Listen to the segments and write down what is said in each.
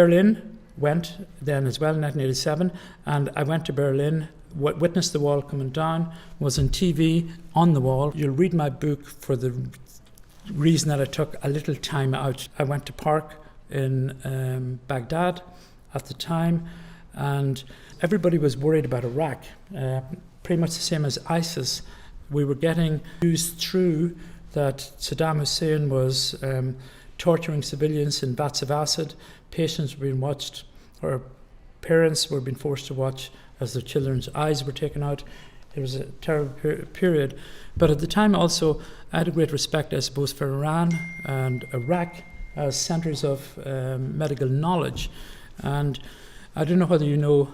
Berlin went then as well in 1987, and I went to Berlin, witnessed the wall coming down, was on TV on the wall. You'll read my book for the reason that I took a little time out. I went to park in Baghdad at the time, and everybody was worried about Iraq, pretty much the same as ISIS. We were getting news through that Saddam Hussein was torturing civilians in vats of acid. Patients were being watched, or parents were being forced to watch as their children's eyes were taken out. It was a terrible period. But at the time also, I had a great respect, I suppose, for Iran and Iraq as centres of medical knowledge. And I don't know whether you know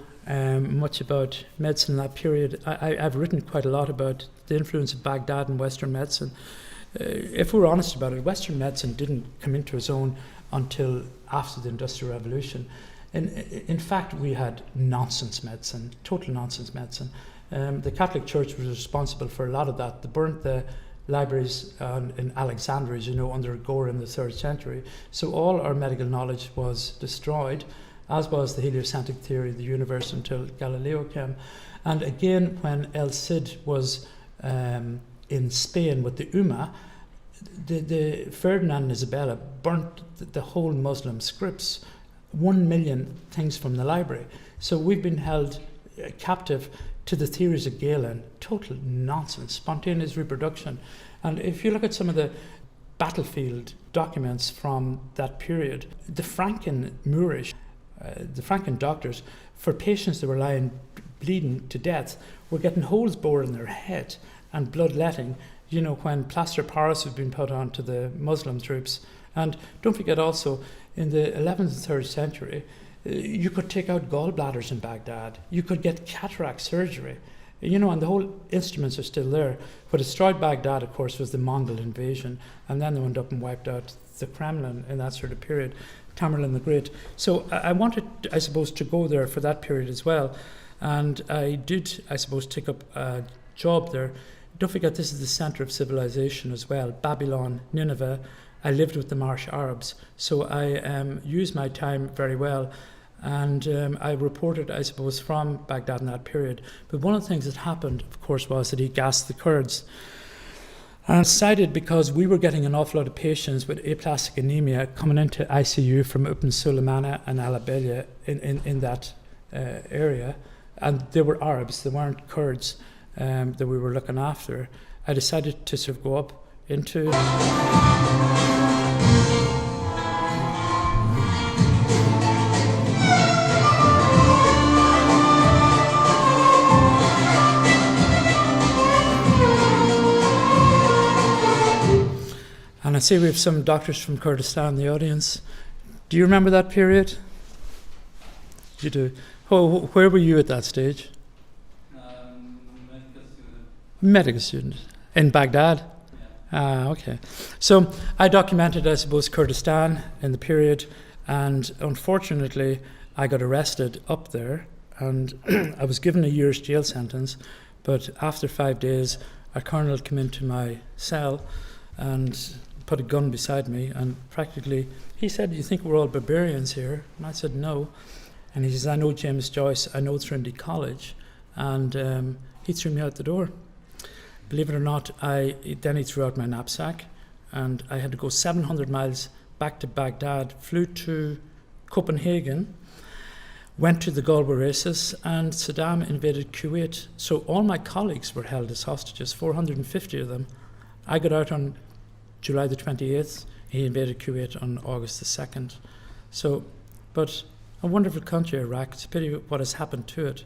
much about medicine in that period. I've written quite a lot about the influence of Baghdad in Western medicine. If we're honest about it, Western medicine didn't come into its own until after the Industrial Revolution. In fact, we had nonsense medicine, total nonsense medicine. The Catholic Church was responsible for a lot of that. They burnt the libraries in Alexandria, as you know, under Gore in the 3rd century. So all our medical knowledge was destroyed, as was the heliocentric theory of the universe until Galileo came. And again, when El Cid was in Spain with the Ummah, the Ferdinand and Isabella burnt the whole Muslim scripts, 1 million things from the library. So we've been held captive to the theories of Galen, total nonsense, spontaneous reproduction. And if you look at some of the battlefield documents from that period, the Franken Moorish, the Franken doctors, for patients that were lying bleeding to death, were getting holes bored in their head and bloodletting, you know, when plaster Paris was being put on to the Muslim troops. And don't forget also, in the 11th and 3rd century, you could take out gallbladders in Baghdad. You could get cataract surgery, you know, and the whole instruments are still there. What destroyed Baghdad, of course, was the Mongol invasion, and then they went up and wiped out the Kremlin in that sort of period, Tamerlane the Great. So I wanted, I suppose, to go there for that period as well, and I did, I suppose, take up a job there. Don't forget, this is the centre of civilization as well, Babylon, Nineveh. I lived with the Marsh Arabs, so I used my time very well. And I reported, I suppose, from Baghdad in that period. But one of the things that happened, of course, was that he gassed the Kurds. And it's cited because we were getting an awful lot of patients with aplastic anemia coming into ICU from Ibn Sulaimana and Al Abelia in that area. And they were Arabs, they weren't Kurds that we were looking after. I decided to sort of go up into... And I see we have some doctors from Kurdistan in the audience. Do you remember that period? You do. Where were you at that stage? Medical student. Medical student. In Baghdad? Yeah. Okay. So I documented, I suppose, Kurdistan in the period, and unfortunately I got arrested up there, and I was given a year's jail sentence, but after 5 days a colonel came into my cell and put a gun beside me, and practically he said, "You think we're all barbarians here?" And I said, "No." And he says, "I know James Joyce, I know Trinity College," and he threw me out the door. Believe it or not, then he threw out my knapsack, and I had to go 700 miles back to Baghdad, flew to Copenhagen, went to the Gulf races, and Saddam invaded Kuwait. So all my colleagues were held as hostages, 450 of them. I got out on July the 28th, he invaded Kuwait on August the 2nd. So, but a wonderful country, Iraq. It's a pity what has happened to it.